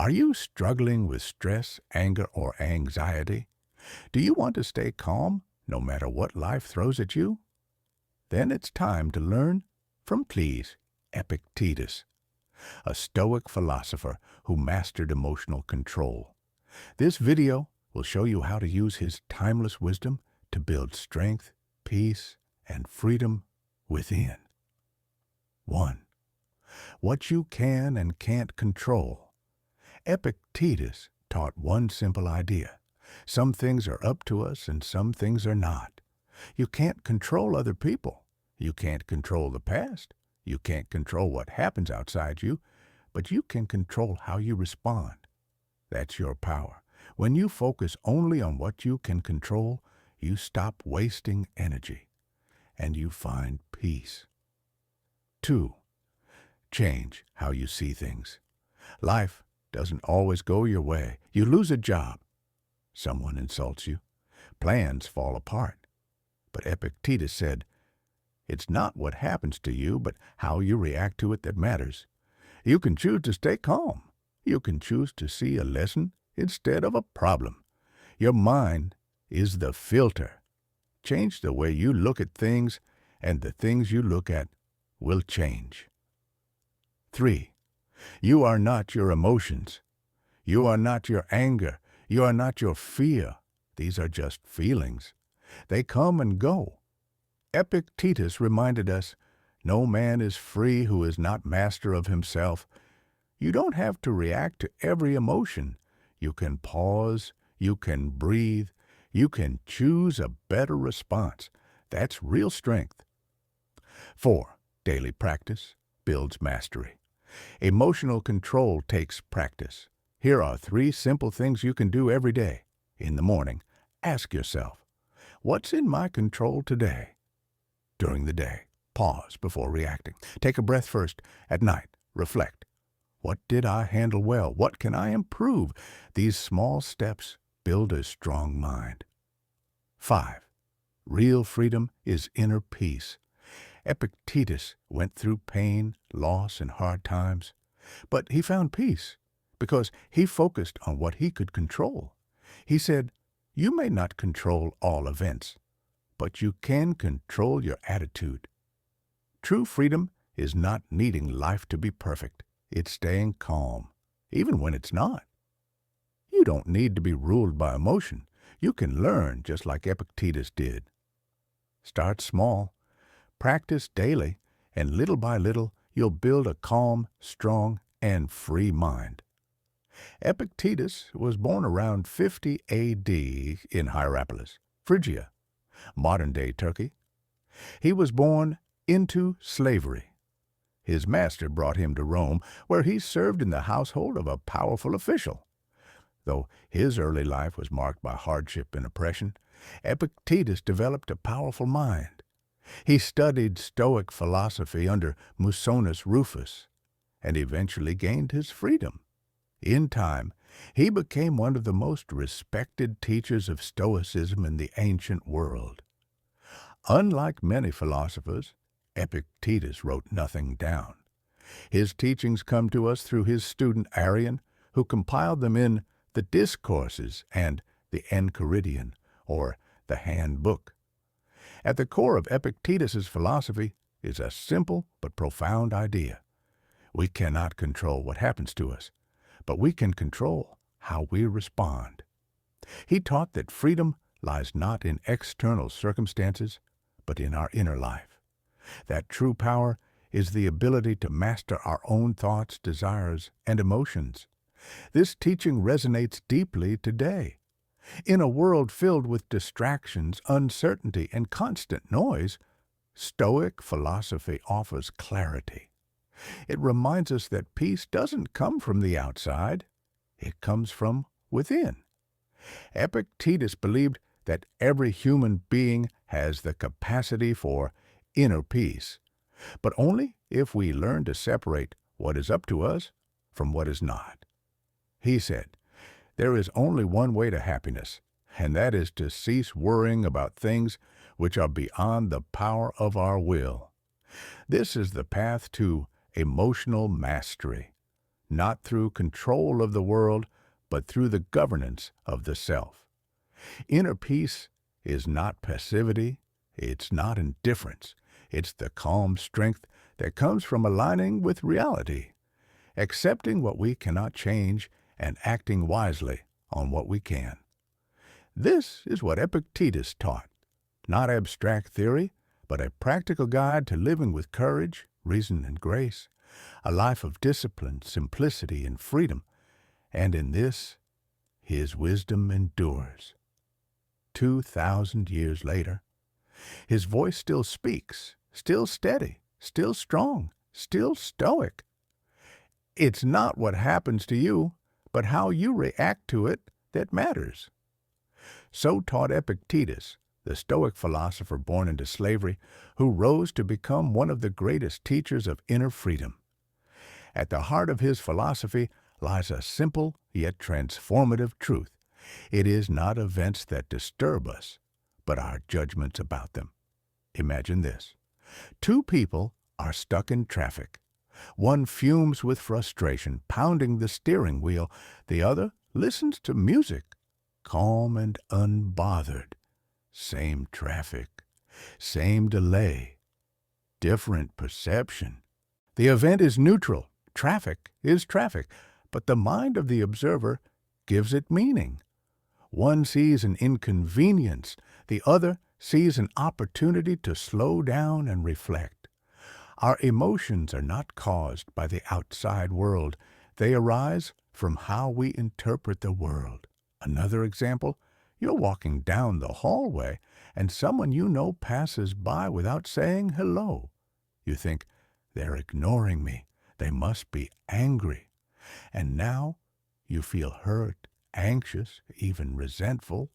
Are you struggling with stress, anger, or anxiety? Do you want to stay calm no matter what life throws at you? Then it's time to learn from, please, Epictetus, a Stoic philosopher who mastered emotional control. This video will show you how to use his timeless wisdom to build strength, peace, and freedom within. 1. What you can and can't control. Epictetus taught one simple idea. Some things are up to us and some things are not. You can't control other people. You can't control the past. You can't control what happens outside you, but you can control how you respond. That's your power. When you focus only on what you can control, you stop wasting energy and you find peace. 2. Change how you see things. Life doesn't always go your way. You lose a job. Someone insults you. Plans fall apart. But Epictetus said, it's not what happens to you, but how you react to it that matters. You can choose to stay calm. You can choose to see a lesson instead of a problem. Your mind is the filter. Change the way you look at things, and the things you look at will change. 3. You are not your emotions. You are not your anger. You are not your fear. These are just feelings. They come and go. Epictetus reminded us, no man is free who is not master of himself. You don't have to react to every emotion. You can pause. You can breathe. You can choose a better response. That's real strength. 4. Daily practice builds mastery. Emotional control takes practice. Here are 3 simple things you can do every day. In the morning, ask yourself, what's in my control today? During the day, pause before reacting. Take a breath first. At night, reflect. What did I handle well? What can I improve? These small steps build a strong mind. 5. Real freedom is inner peace. Epictetus went through pain, loss, and hard times, but he found peace because he focused on what he could control. He said, you may not control all events, but you can control your attitude. True freedom is not needing life to be perfect. It's staying calm, even when it's not. You don't need to be ruled by emotion. You can learn just like Epictetus did. Start small. Practice daily, and little by little, you'll build a calm, strong, and free mind. Epictetus was born around 50 A.D. in Hierapolis, Phrygia, modern-day Turkey. He was born into slavery. His master brought him to Rome, where he served in the household of a powerful official. Though his early life was marked by hardship and oppression, Epictetus developed a powerful mind. He studied Stoic philosophy under Musonius Rufus and eventually gained his freedom. In time, he became one of the most respected teachers of Stoicism in the ancient world. Unlike many philosophers, Epictetus wrote nothing down. His teachings come to us through his student Arrian, who compiled them in the Discourses and the Enchiridion, or the Handbook. At the core of Epictetus's philosophy is a simple but profound idea. We cannot control what happens to us, but we can control how we respond. He taught that freedom lies not in external circumstances, but in our inner life. That true power is the ability to master our own thoughts, desires, and emotions. This teaching resonates deeply today. In a world filled with distractions, uncertainty, and constant noise, Stoic philosophy offers clarity. It reminds us that peace doesn't come from the outside. It comes from within. Epictetus believed that every human being has the capacity for inner peace, but only if we learn to separate what is up to us from what is not. He said, there is only one way to happiness, and that is to cease worrying about things which are beyond the power of our will. This is the path to emotional mastery. not through control of the world, but through the governance of the self. Inner peace is not passivity, it's not indifference, it's the calm strength that comes from aligning with reality, accepting what we cannot change and acting wisely on what we can. This is what Epictetus taught, not abstract theory, but a practical guide to living with courage, reason, and grace, a life of discipline, simplicity, and freedom, and in this, his wisdom endures. 2,000 years later, his voice still speaks, still steady, still strong, still stoic. It's not what happens to you, but how you react to it that matters. So taught Epictetus, the Stoic philosopher born into slavery, who rose to become one of the greatest teachers of inner freedom. At the heart of his philosophy lies a simple yet transformative truth. It is not events that disturb us, but our judgments about them. Imagine this. Two people are stuck in traffic. One fumes with frustration, pounding the steering wheel. The other listens to music, calm and unbothered. Same traffic, same delay, different perception. The event is neutral. Traffic is traffic, but the mind of the observer gives it meaning. One sees an inconvenience, the other sees an opportunity to slow down and reflect. Our emotions are not caused by the outside world. They arise from how we interpret the world. Another example, you're walking down the hallway and someone you know passes by without saying hello. You think, they're ignoring me. They must be angry. And now you feel hurt, anxious, even resentful.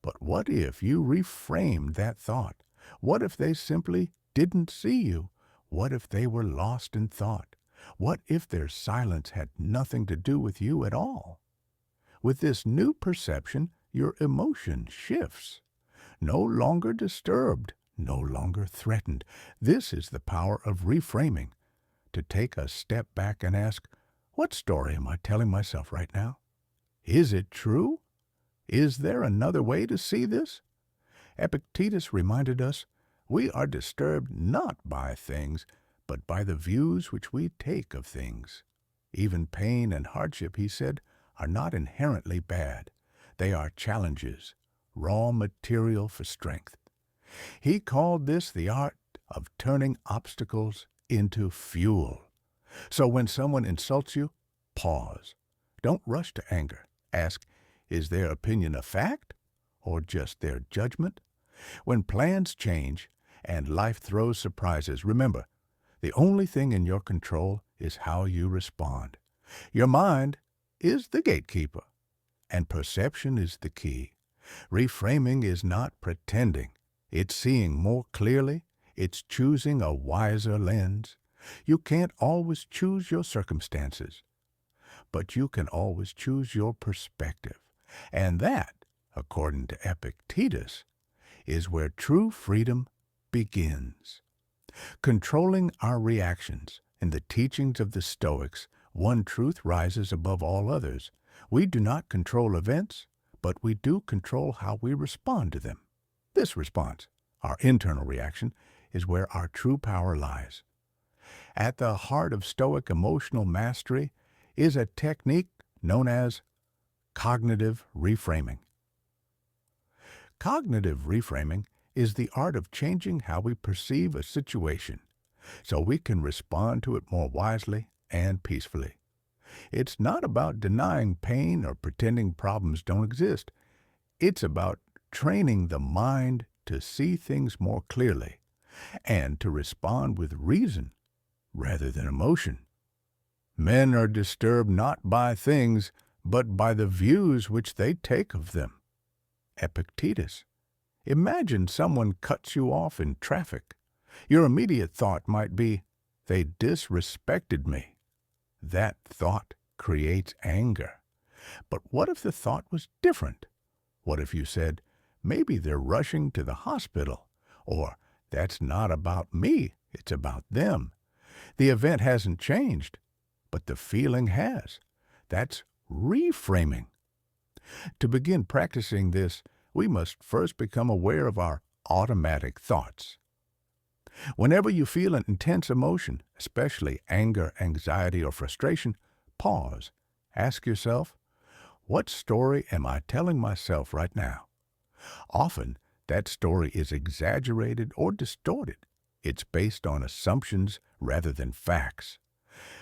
But what if you reframed that thought? What if they simply didn't see you? What if they were lost in thought? What if their silence had nothing to do with you at all? With this new perception, your emotion shifts. No longer disturbed, no longer threatened. This is the power of reframing. To take a step back and ask, what story am I telling myself right now? Is it true? Is there another way to see this? Epictetus reminded us, we are disturbed not by things, but by the views which we take of things. Even pain and hardship, he said, are not inherently bad. They are challenges, raw material for strength. He called this the art of turning obstacles into fuel. So when someone insults you, pause. Don't rush to anger. Ask, is their opinion a fact or just their judgment? When plans change and life throws surprises, remember, the only thing in your control is how you respond. Your mind is the gatekeeper, and perception is the key. Reframing is not pretending. It's seeing more clearly. It's choosing a wiser lens. You can't always choose your circumstances, but you can always choose your perspective. And that, according to Epictetus, is where true freedom begins. Controlling our reactions. In the teachings of the Stoics, one truth rises above all others. We do not control events, but we do control how we respond to them. This response, our internal reaction, is where our true power lies. At the heart of Stoic emotional mastery is a technique known as cognitive reframing. Cognitive reframing is the art of changing how we perceive a situation so we can respond to it more wisely and peacefully. It's not about denying pain or pretending problems don't exist. It's about training the mind to see things more clearly and to respond with reason rather than emotion. Men are disturbed not by things, but by the views which they take of them. Epictetus. Imagine someone cuts you off in traffic. Your immediate thought might be, they disrespected me. That thought creates anger. But what if the thought was different? What if you said, maybe they're rushing to the hospital, or that's not about me, it's about them. The event hasn't changed, but the feeling has. That's reframing. To begin practicing this, we must first become aware of our automatic thoughts. Whenever you feel an intense emotion, especially anger, anxiety, or frustration, pause. Ask yourself, what story am I telling myself right now? Often, that story is exaggerated or distorted. It's based on assumptions rather than facts.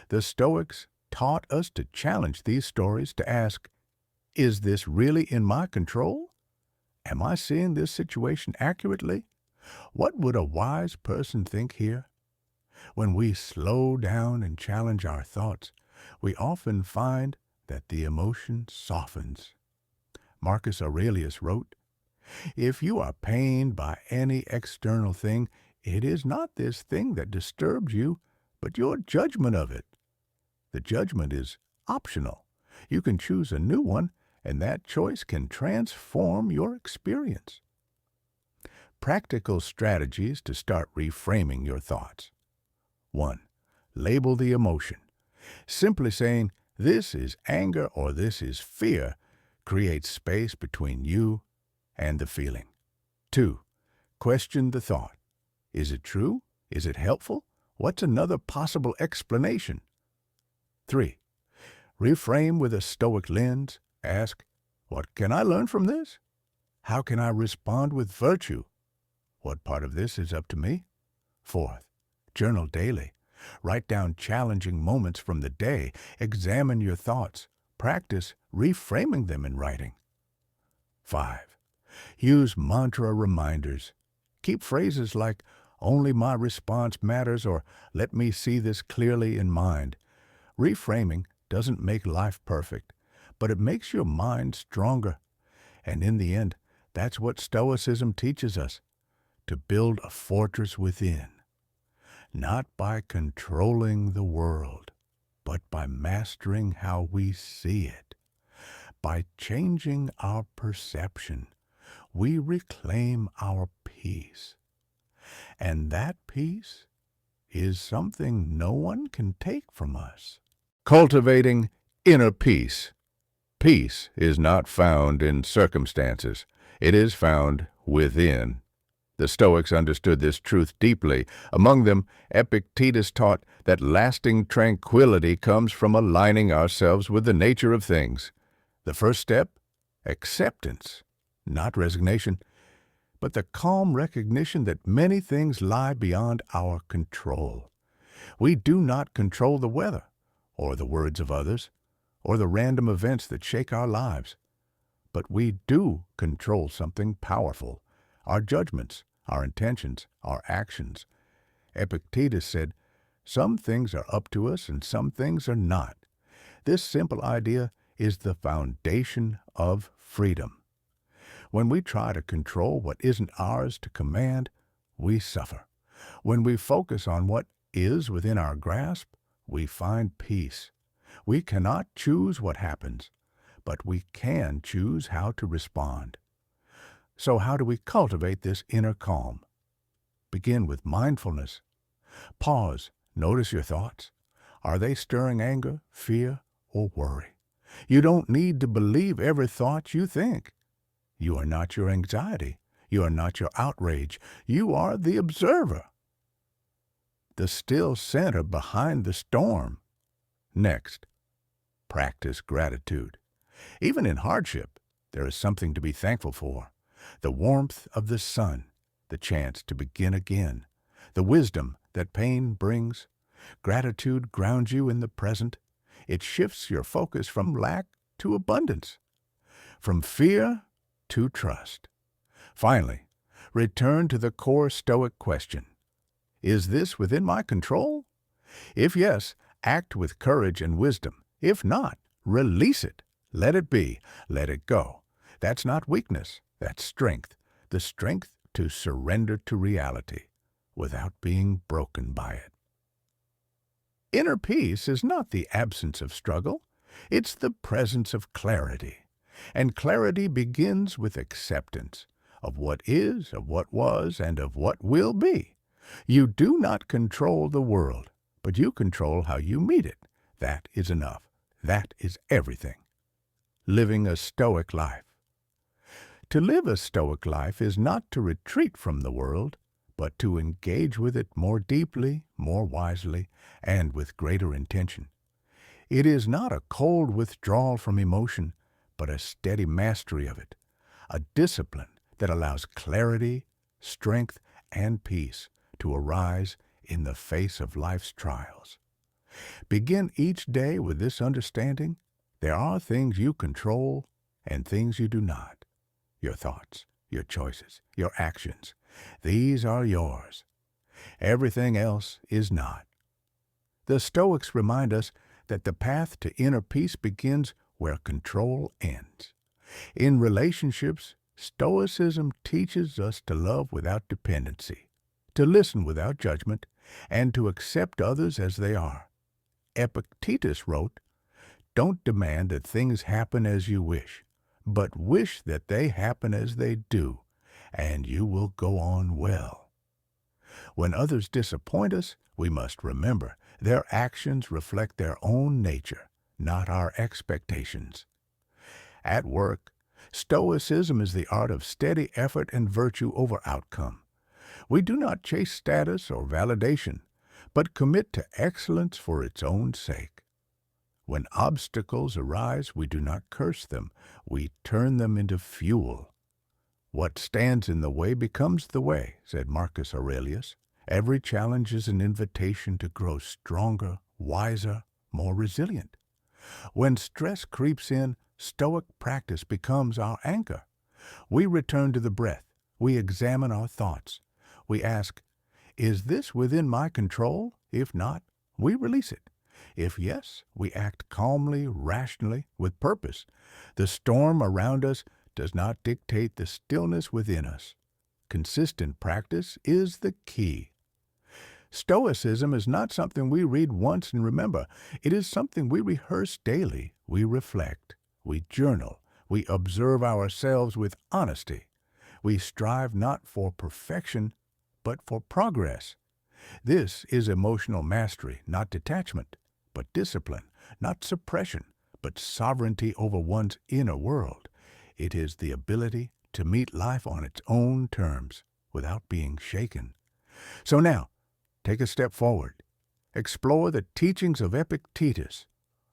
The Stoics taught us to challenge these stories to ask, is this really in my control? Am I seeing this situation accurately? What would a wise person think here? When we slow down and challenge our thoughts, we often find that the emotion softens. Marcus Aurelius wrote, "If you are pained by any external thing, it is not this thing that disturbs you, but your judgment of it." The judgment is optional. You can choose a new one, and that choice can transform your experience. Practical strategies to start reframing your thoughts. 1. Label the emotion. Simply saying, this is anger or this is fear, creates space between you and the feeling. 2. Question the thought. Is it true? Is it helpful? What's another possible explanation? 3. Reframe with a Stoic lens. Ask, what can I learn from this? How can I respond with virtue? What part of this is up to me? 4. Journal daily. Write down challenging moments from the day. Examine your thoughts. Practice reframing them in writing. 5. Use mantra reminders. Keep phrases like, only my response matters, or let me see this clearly in mind. Reframing doesn't make life perfect, but it makes your mind stronger. And in the end, that's what Stoicism teaches us, to build a fortress within, not by controlling the world, but by mastering how we see it. By changing our perception, we reclaim our peace. And that peace is something no one can take from us. Cultivating inner peace. Peace is not found in circumstances. It is found within. The Stoics understood this truth deeply. Among them, Epictetus taught that lasting tranquility comes from aligning ourselves with the nature of things. The first step? Acceptance, not resignation, but the calm recognition that many things lie beyond our control. We do not control the weather, or the words of others, or the random events that shake our lives. But we do control something powerful, our judgments, our intentions, our actions. Epictetus said, some things are up to us and some things are not. This simple idea is the foundation of freedom. When we try to control what isn't ours to command, we suffer. When we focus on what is within our grasp, we find peace. We cannot choose what happens, but we can choose how to respond. So how do we cultivate this inner calm? Begin with mindfulness. Pause. Notice your thoughts. Are they stirring anger, fear, or worry? You don't need to believe every thought you think. You are not your anxiety. You are not your outrage. You are the observer, the still center behind the storm. Next, practice gratitude. Even in hardship, there is something to be thankful for. The warmth of the sun, the chance to begin again, the wisdom that pain brings. Gratitude grounds you in the present. It shifts your focus from lack to abundance, from fear to trust. Finally, return to the core Stoic question. Is this within my control? If yes, act with courage and wisdom. If not, release it. Let it be. Let it go. That's not weakness. That's strength. The strength to surrender to reality without being broken by it. Inner peace is not the absence of struggle. It's the presence of clarity. And clarity begins with acceptance of what is, of what was, and of what will be. You do not control the world, but you control how you meet it. That is enough. That is everything. Living a Stoic life. To live a Stoic life is not to retreat from the world, but to engage with it more deeply, more wisely, and with greater intention. It is not a cold withdrawal from emotion, but a steady mastery of it, a discipline that allows clarity, strength, and peace to arise in the face of life's trials. Begin each day with this understanding: there are things you control and things you do not. Your thoughts, your choices, your actions. These are yours. Everything else is not. The Stoics remind us that the path to inner peace begins where control ends. In relationships, Stoicism teaches us to love without dependency, to listen without judgment, and to accept others as they are. Epictetus wrote, "Don't demand that things happen as you wish, but wish that they happen as they do, and you will go on well." When others disappoint us, we must remember their actions reflect their own nature, not our expectations. At work, Stoicism is the art of steady effort and virtue over outcome. We do not chase status or validation, but commit to excellence for its own sake. When obstacles arise, we do not curse them, we turn them into fuel. "What stands in the way becomes the way," said Marcus Aurelius. Every challenge is an invitation to grow stronger, wiser, more resilient. When stress creeps in, Stoic practice becomes our anchor. We return to the breath. We examine our thoughts. We ask, "Is this within my control?" If not, we release it. If yes, we act calmly, rationally, with purpose. The storm around us does not dictate the stillness within us. Consistent practice is the key. Stoicism is not something we read once and remember. It is something we rehearse daily. We reflect. We journal. We observe ourselves with honesty. We strive not for perfection, but for progress. This is emotional mastery, not detachment, but discipline, not suppression, but sovereignty over one's inner world. It is the ability to meet life on its own terms without being shaken. So now, take a step forward. Explore the teachings of Epictetus.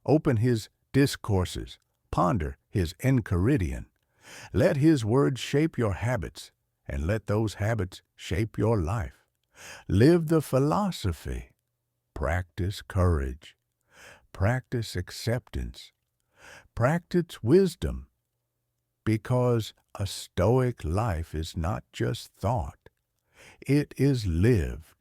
Open his discourses. Ponder his Enchiridion. Let his words shape your habits, and let those habits shape your life. Live the philosophy. Practice courage. Practice acceptance. Practice wisdom. Because a Stoic life is not just thought. It is lived.